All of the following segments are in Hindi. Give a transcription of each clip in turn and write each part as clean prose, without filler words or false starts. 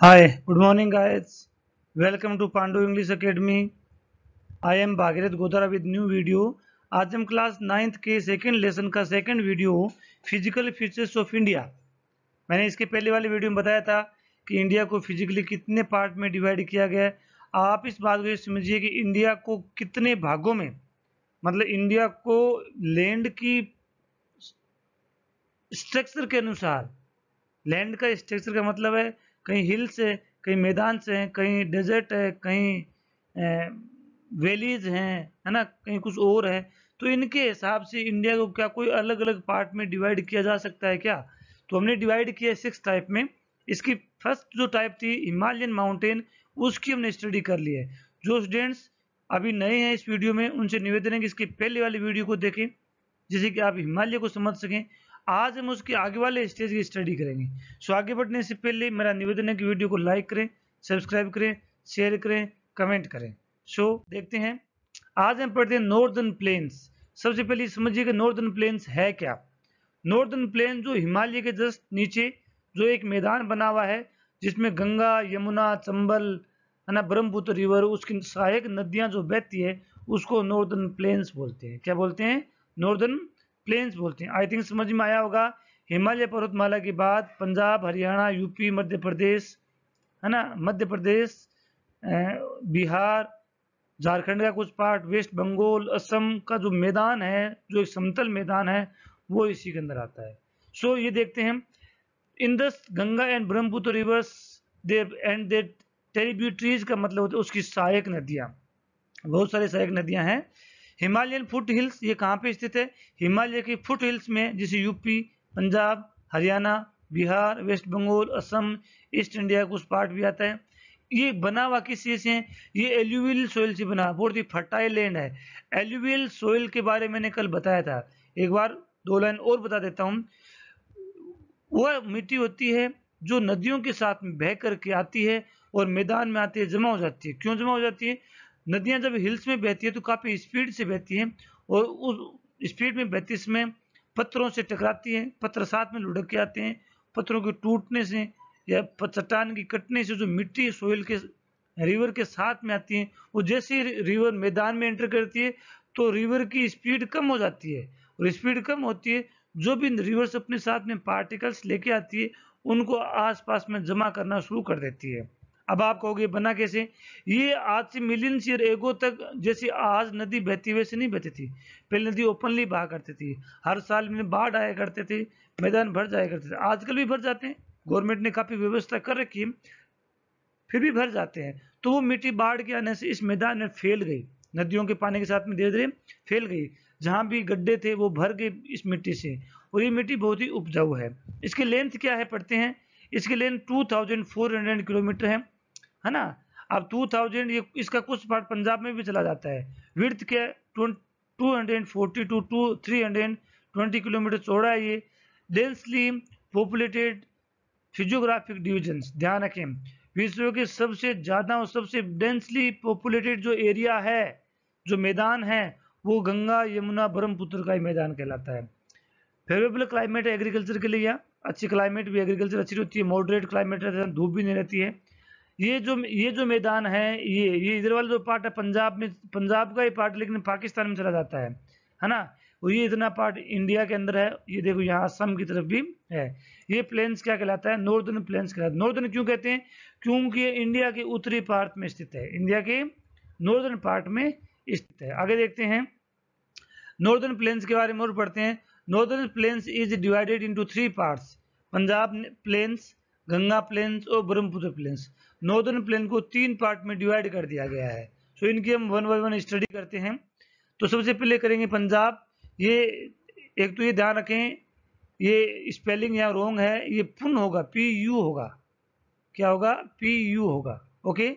Hi, good morning, guys. Welcome to Pandu English Academy. I am Bhagirath Godara with new video. आज हम क्लास 9th के सेकेंड लेसन का second video physical features of India. मैंने इसके पहले वाले वीडियो में बताया था कि इंडिया को फिजिकली कितने पार्ट में डिवाइड किया गया है। आप इस बात को समझिए कि इंडिया को कितने भागों में, मतलब इंडिया को लैंड की स्ट्रक्चर के अनुसार, लैंड का स्ट्रक्चर का मतलब है कहीं हिल्स है, कहीं मैदान से है, कहीं डेजर्ट है, कहीं वैलीज हैं, है ना, कहीं कुछ और है। तो इनके हिसाब से इंडिया को क्या कोई अलग अलग पार्ट में डिवाइड किया जा सकता है क्या? तो हमने डिवाइड किया 6 टाइप में। इसकी फर्स्ट जो टाइप थी हिमालयन माउंटेन, उसकी हमने स्टडी कर ली है। जो स्टूडेंट्स अभी नए हैं इस वीडियो में, उनसे निवेदन है कि इसकी पहले वाली वीडियो को देखें, जिससे कि आप हिमालय को समझ सकें। आज हम उसके आगे वाले स्टेज की स्टडी करेंगे। सो आगे बढ़ने से पहले मेरा निवेदन है कि वीडियो को लाइक करें, सब्सक्राइब करें, शेयर करें, कमेंट करें। सो देखते हैं, आज हम पढ़ते हैं नॉर्दर्न प्लेन्स। सबसे पहले समझिए कि नॉर्दर्न प्लेन्स है क्या। नॉर्दर्न प्लेन जो हिमालय के जस्ट नीचे जो एक मैदान बना हुआ है, जिसमें गंगा, यमुना, चंबल, है ना, ब्रह्मपुत्र रिवर, उसकी सहायक नदियां जो बहती है, उसको नॉर्दर्न प्लेन्स बोलते हैं। क्या बोलते हैं? नॉर्दर्न प्लेन्स बोलते हैं। आई थिंक समझ में आया होगा। हिमालय पर्वतमाला के बाद पंजाब, हरियाणा, यूपी, मध्य प्रदेश, है ना, मध्य प्रदेश, बिहार, झारखंड का कुछ पार्ट, वेस्ट बंगाल, असम का जो मैदान है, जो एक समतल मैदान है, वो इसी के अंदर आता है। सो ये देखते हैं, Indus, Ganga and Brahmaputra reverse there and there tributaries का मतलब होता है उसकी सहायक नदियां। बहुत सारी सहायक नदियां हैं। हिमालयन फुट हिल्स ये कहाँ पे स्थित है? हिमालय की फुट हिल्स में, जैसे UP, Punjab, Haryana, Bihar, west Bengal, Assam, east India कुछ पार्ट भी आता है। ये बना हुआ किस चीज से? ये एल्यूवियल सोइल से बना, बहुत ही फर्टाइल लैंड है। एल्यूवियल सोइल के बारे में मैंने कल बताया था, एक बार 2 लाइन और बता देता हूँ। वह मिट्टी होती है जो नदियों के साथ में बह करके आती है और मैदान में आती है, जमा हो जाती है। क्यों जमा हो जाती है? नदियां जब हिल्स में बहती है तो काफी स्पीड से बहती है, और उस स्पीड में बहती समय पत्थरों से टकराती है, पत्थर साथ में लुढ़क के आते हैं। पत्थरों के टूटने से या चट्टान की कटने से जो मिट्टी सोइल के रिवर के साथ में आती है, वो जैसे ही रिवर मैदान में एंटर करती है तो रिवर की स्पीड कम हो जाती है, और स्पीड कम होती है, जो भी रिवर्स अपने साथ में पार्टिकल्स लेके आती है, उनको आसपास में जमा करना शुरू कर देती है। अब आप कहोगे बना कैसे? ये आज से मिलियंस ईयर एगो तक जैसे आज नदी बहती वैसे नहीं बहती थी। पहले नदी ओपनली बहा करती थी, हर साल में बाढ़ आया करते थे, मैदान भर जाया करते थे। आजकल भी भर जाते हैं, गवर्नमेंट ने काफी व्यवस्था कर रखी है, फिर भी भर जाते हैं। तो वो मिट्टी बाढ़ के आने से इस मैदान में फैल गई, नदियों के पानी के साथ में धीरे धीरे फैल गई। जहां भी गड्ढे थे वो भर गए इस मिट्टी से, और ये मिट्टी बहुत ही उपजाऊ है। इसकी लेंथ क्या है पढ़ते हैं। इसकी लेंथ 2400 किलोमीटर है ना। अब 2000, ये इसका कुछ पार्ट पंजाब में भी चला जाता है। विड्थ क्या? 240 टू 320 किलोमीटर चौड़ा है ये। डेंसली पॉपुलेटेड फिजियोग्राफिक डिविजन्स, ध्यान रखें, विश्व के सबसे ज्यादा और सबसे डेंसली पॉपुलेटेड जो एरिया है, जो मैदान है, वो गंगा, यमुना, ब्रह्मपुत्र का ही मैदान कहलाता है। फेवरेबल क्लाइमेट है एग्रीकल्चर के लिए, यहाँ अच्छी क्लाइमेट भी, एग्रीकल्चर अच्छी होती है, मॉडरेट क्लाइमेट रहता है, धूप भी नहीं रहती है। ये जो मैदान है, ये इधर वाला जो पार्ट है पंजाब में, पंजाब का ही पार्ट, लेकिन पाकिस्तान में चला जाता है ना। और ये इतना पार्ट इंडिया के अंदर है। ये देखो यहाँ असम की तरफ भी है। ये प्लेन्स क्या कहलाता है? नॉर्दर्न प्लेन्स कहलाता है। नॉर्दर्न क्यों कहते हैं? क्योंकि ये इंडिया के उत्तरी पार्ट में स्थित है, इंडिया के नॉर्दर्न पार्ट में स्थित है। आगे देखते हैं, नॉर्दर्न प्लेन्स के बारे में और पढ़ते हैं। Northern plains is divided into 3 parts, Punjab plains, Ganga plains और ब्रह्मपुत्र प्लेन्स। नॉर्दर्न प्लेन को 3 पार्ट में डिवाइड कर दिया गया है। सो इनकी हम 1 बाय 1 स्टडी करते हैं। तो सबसे पहले करेंगे पंजाब। ये एक तो ये ध्यान रखें, ये स्पेलिंग यहाँ रॉन्ग है, ये पुन होगा, PU होगा। क्या होगा? PU होगा। Okay.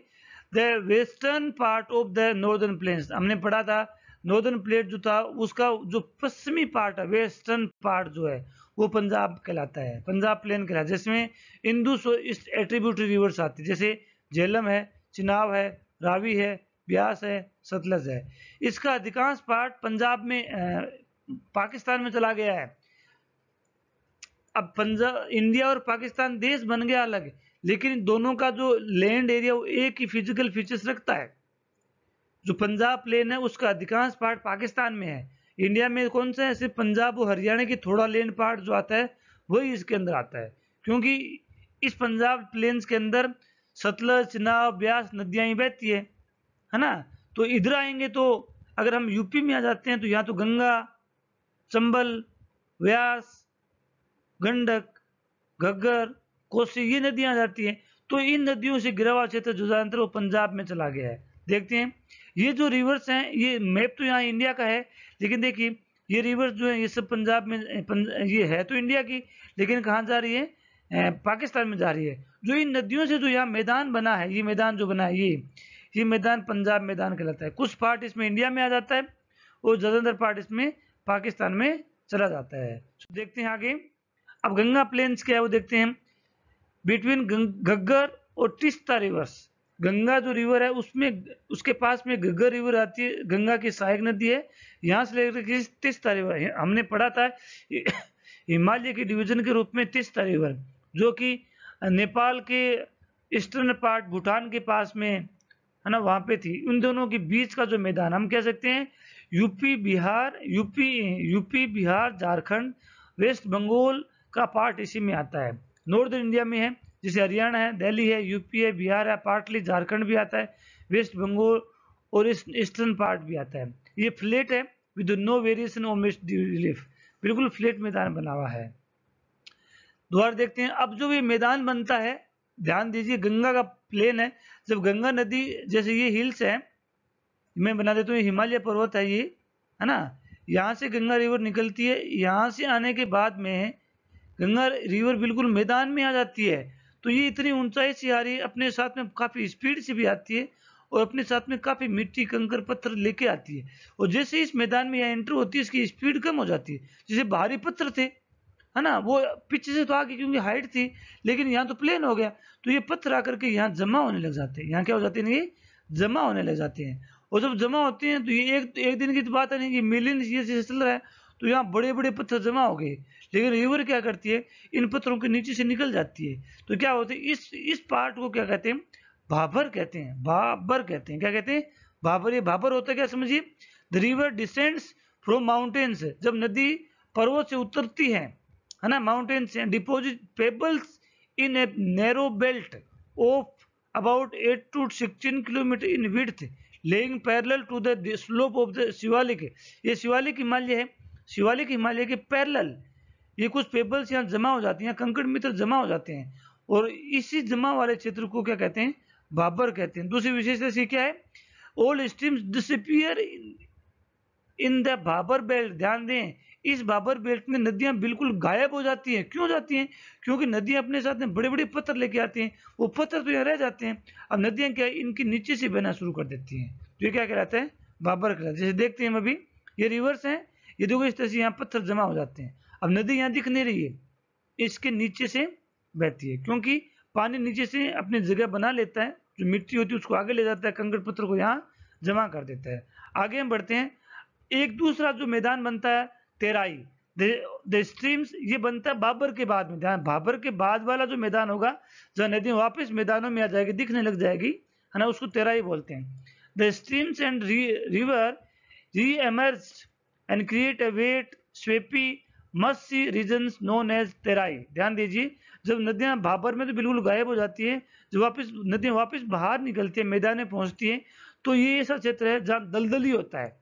The western part of the northern plains, हमने पढ़ा था नॉर्दर्न प्लेट जो था उसका जो पश्चिमी पार्ट है, वेस्टर्न पार्ट जो है, वो पंजाब कहलाता है, पंजाब प्लेन कहलाता है, जिसमें इंदुस एट्रीब्यूटरी रिवर्स आती है, जैसे झेलम है, चिनाब है, रावी है, ब्यास है, सतलज है। इसका अधिकांश पार्ट पंजाब में पाकिस्तान में चला गया है। अब पंजाब, इंडिया और पाकिस्तान देश बन गया अलग, लेकिन इन दोनों का जो लैंड एरिया वो एक ही फिजिकल फीचर्स रखता है। जो पंजाब प्लेन है उसका अधिकांश पार्ट पाकिस्तान में है। इंडिया में कौन सा है? सिर्फ पंजाब और हरियाणा की थोड़ा लैंड पार्ट जो आता है वही इसके अंदर आता है, क्योंकि इस पंजाब प्लेन्स के अंदर सतलज, चिनाब, ब्यास नदियां ही बहती है ना। तो इधर आएंगे तो अगर हम यूपी में आ जाते हैं तो यहाँ तो गंगा, चंबल, व्यास, गंडक, घग्गर, कोसी ये नदियां आ जाती हैं। तो इन नदियों से घिरा हुआ क्षेत्र जो ज्यादातर वो पंजाब में चला गया है। देखते हैं ये जो रिवर्स हैं, ये मैप तो यहाँ इंडिया का है, लेकिन देखिए ये रिवर्स जो है ये सब पंजाब में ये है तो इंडिया की, लेकिन कहाँ जा रही है? पाकिस्तान में जा रही है। जो इन नदियों से जो यहाँ मैदान बना है, ये मैदान जो बना है ये मैदान पंजाब मैदान कहलाता है। कुछ पार्ट इसमें इंडिया में आ जाता है और ज्यादातर पार्ट इसमें पाकिस्तान में चला जाता है। तो देखते हैं आगे। अब गंगा प्लेन्स क्या है वो देखते हैं। बिटवीन घग्गर और तीस्ता रिवर्स, गंगा जो रिवर है उसमें उसके पास में घग्गर रिवर आती है, गंगा की सहायक नदी है। यहाँ से लेकर तीस्ता रिवर हमने पढ़ा था हिमालय की डिवीजन के रूप में तीस्ता रिवर, जो कि नेपाल के ईस्टर्न पार्ट भूटान के पास में है ना, वहां पे थी। उन दोनों के बीच का जो मैदान हम कह सकते हैं यूपी बिहार झारखंड वेस्ट बंगाल का पार्ट इसी में आता है। नॉर्दर्न इंडिया में है, जैसे हरियाणा है, दिल्ली है, यूपी है, बिहार है, पार्टली झारखंड भी आता है, वेस्ट बंगाल और ईस्टर्न पार्ट भी आता है। ये फ्लैट है with no variation of mist relief, बिल्कुल फ्लैट मैदान बना हुआ है। दोबारा देखते हैं। अब जो ये मैदान बनता है, ध्यान दीजिए गंगा का प्लेन है। जब गंगा नदी, जैसे ये हिल्स है, मैं बना देता हूँ, ये हिमालय पर्वत है, ये है ना, यहाँ से गंगा रिवर निकलती है। यहाँ से आने के बाद में गंगा रिवर बिल्कुल मैदान में आ जाती है। तो ये इतनी ऊंचाई से आ रही है, अपने साथ में काफी स्पीड से भी आती है और अपने साथ में काफी मिट्टी कंकर पत्थर लेके आती है। और जैसे इस मैदान में यहाँ एंटर होती है इसकी स्पीड कम हो जाती है। जैसे भारी पत्थर थे है ना, वो पीछे से तो आगे क्योंकि हाइट थी, लेकिन यहाँ तो प्लेन हो गया, तो ये पत्थर आकर के यहाँ जमा होने लग जाते हैं। यहाँ क्या हो जाते हैं? ये जमा होने लग जाते हैं। और जब जमा होते हैं तो ये एक दिन की तो बात है नहीं, ये मिलियन ईयर से चल रहा है। तो यहाँ बड़े बड़े पत्थर जमा हो गए, लेकिन रिवर क्या करती है? इन पत्थरों के नीचे से निकल जाती है। तो क्या होता है? इस पार्ट को क्या कहते हैं? भाबर कहते हैं। भाबर कहते हैं। क्या कहते हैं? भाबर। ये भाबर होता है क्या समझिए? The river descends from mountains, जब नदी पर्वत से उतरती है ना, mountains and deposit pebbles in a narrow belt of about 8 to 16 kilometre in width, lying parallel to the slope of the Shivalik. ये शिवालिक हिमालय है, शिवालिक हिमालय के पैरेलल ये कुछ पेबल्स यहाँ जमा हो जाती हैं, कंकड़ मित्र जमा हो जाते हैं, और इसी जमा वाले क्षेत्र को क्या कहते हैं? भाबर कहते हैं। दूसरी विशेषता क्या है? All streams disappear in the Bhabar belt. ध्यान दें, इस भाबर बेल्ट में नदियां बिल्कुल गायब हो जाती हैं। क्यों जाती हैं? क्योंकि नदियां अपने साथ में बड़े बड़े पत्थर लेके आती हैं, वो पत्थर तो यहाँ रह जाते हैं। अब नदियां क्या है? इनके नीचे से बहना शुरू कर देती हैं। तो ये क्या कहलाता है? भाबर कहलाता है। जैसे देखते हैं हम अभी, ये रिवर्स है, ये देखो इस तरह से यहाँ पत्थर जमा हो जाते हैं। अब नदी यहाँ दिख नहीं रही है, इसके नीचे से बहती है, क्योंकि पानी नीचे से अपनी जगह बना लेता है, जो मिट्टी होती है उसको आगे ले जाता है, कंकड़ पत्थर को यहाँ जमा कर देता है। आगे हम बढ़ते हैं। एक दूसरा जो मैदान बनता है तेराई, द स्ट्रीम्स, ये बनता है बाबर के बाद में। ध्यान, बाबर के बाद वाला जो मैदान होगा, जब नदी वापस मैदानों में आ जाएगी, दिखने लग जाएगी है ना, उसको तेराई बोलते हैं। The streams and river re emerge and create a wet swampy marshy regions known as Terai. ध्यान दीजिए, जब नदियां भाबर में तो बिल्कुल गायब हो जाती है, जब वापस नदियां वापस बाहर निकलती है, मैदान में पहुंचती है, तो ये ऐसा क्षेत्र है जहाँ दलदली होता है,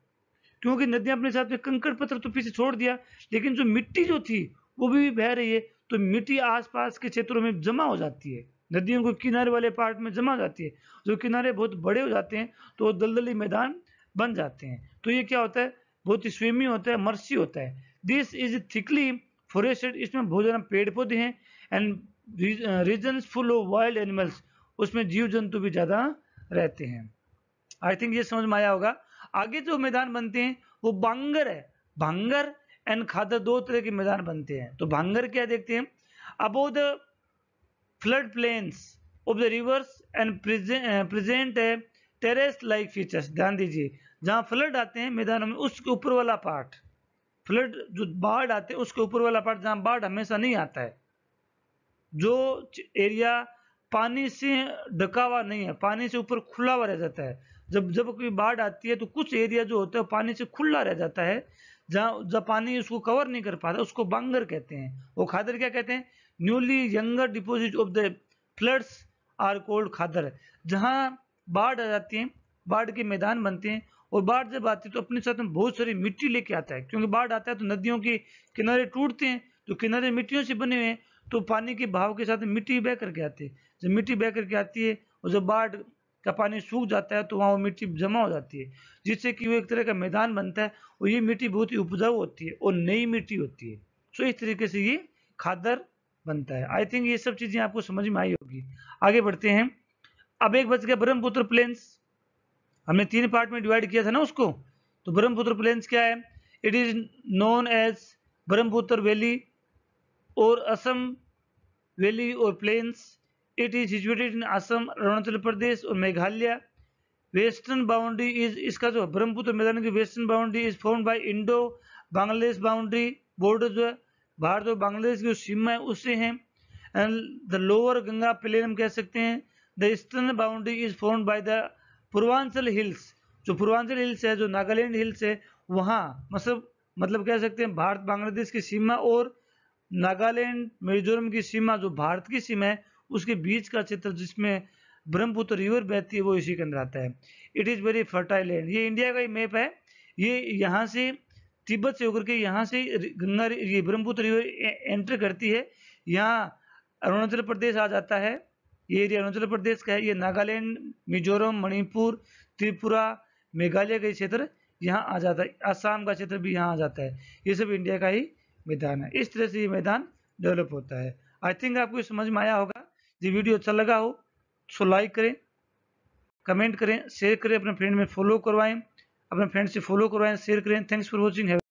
क्योंकि नदियां अपने साथ में कंकड़ पत्थर तो पीछे छोड़ दिया, लेकिन जो मिट्टी जो थी वो भी बह रही है, तो मिट्टी आसपास के क्षेत्रों में जमा हो जाती है, नदियों को किनारे वाले पार्ट में जमा हो जाती है। जो किनारे बहुत बड़े हो जाते हैं तो वो दलदली मैदान बन जाते हैं। तो ये क्या होता है? बहुत ही स्विमी होता है, मर्सी होता है। दिस इज थिकली फॉरेस्टेड, इसमें बहुत ज्यादा पेड़ पौधे हैं, and regions full of wild animals, उसमें जीव जंतु भी ज्यादा रहते हैं। आई थिंक ये समझ में आया होगा। आगे जो मैदान बनते हैं वो बांगर है। भांगर एंड खादर, दो तरह के मैदान बनते हैं। तो भांगर क्या देखते हैं? Above the flood plains of the reverse and present terrace like features. ध्यान दीजिए, जहां फ्लड आते हैं मैदानों में, उसके ऊपर वाला पार्ट, फ्लड जो बाढ़ आते हैं उसके ऊपर वाला पार्ट, जहां बाढ़ हमेशा नहीं आता है, जो एरिया पानी से ढका हुआ नहीं है, पानी से ऊपर खुला हुआ रह जाता है। जब जब कोई बाढ़ आती है तो कुछ एरिया जो होता है पानी से खुला रह जाता है, जहाँ जब पानी उसको कवर नहीं कर पाता, उसको बांगर कहते हैं। वो खादर क्या कहते हैं? Newly younger deposit of the floods are called khadar. जहाँ बाढ़ आ जाती है, बाढ़ के मैदान बनते हैं, और बाढ़ जब आती है तो अपने साथ में बहुत सारी मिट्टी लेके आता है, क्योंकि बाढ़ आता है तो नदियों के किनारे टूटते हैं, तो किनारे मिट्टियों से बने हुए हैं, तो पानी के बहाव के साथ मिट्टी बह करके आती है। जब मिट्टी बह करके आती है और जब बाढ़ का पानी सूख जाता है तो वहाँ वो मिट्टी जमा हो जाती है, जिससे कि वो एक तरह का मैदान बनता है, और ये मिट्टी बहुत ही उपजाऊ होती है और नई मिट्टी होती है। सो इस तरीके से ये खादर बनता है। आई थिंक ये सब चीजें आपको समझ में आई होगी। आगे बढ़ते हैं। अब एक बच गया ब्रह्मपुत्र प्लेन्स। हमने 3 पार्ट में डिवाइड किया था ना उसको। तो ब्रह्मपुत्र प्लेन्स क्या है? It is known as Brahmaputra valley और असम वैली और plains. It is situated in Assam, Arunachal Pradesh और मेघालय। वेस्टर्न बाउंड्री इज, इसका जो ब्रह्मपुत्र मैदान की western boundary is formed bye Indo Bangladesh boundary. Border जो है भारत और बांग्लादेश की जो सीमा है उससे है। And the lower Ganga plain हम कह सकते हैं। The eastern boundary is formed by the Purvanchal hills. जो पूर्वांचल हिल्स है, जो नागालैंड हिल्स है, वहाँ मतलब कह सकते हैं भारत बांग्लादेश की सीमा और नागालैंड मिजोरम की सीमा, जो भारत की सीमा है, उसके बीच का क्षेत्र जिसमें ब्रह्मपुत्र रिवर बहती है, वो इसी के अंदर आता है। It is very fertile land. ये इंडिया का ही मैप है। ये यहाँ से तिब्बत से होकर के यहाँ से गंगा ये ब्रह्मपुत्र रिवर एंटर करती है। यहाँ अरुणाचल प्रदेश आ जाता है, ये एरिया अरुणाचल प्रदेश का है। ये नागालैंड, मिजोरम, मणिपुर, त्रिपुरा, मेघालय का क्षेत्र यहाँ आ जाता है। आसाम का क्षेत्र भी यहाँ आ जाता है। ये सब इंडिया का ही मैदान है। इस तरह से ये मैदान डेवलप होता है। आई थिंक आपको समझ में आया होगा। ये वीडियो अच्छा लगा हो तो लाइक करें, कमेंट करें, शेयर करें, अपने फ्रेंड में फॉलो करवाएं, अपने फ्रेंड से फॉलो करवाएं, शेयर करें। Thanks for watching.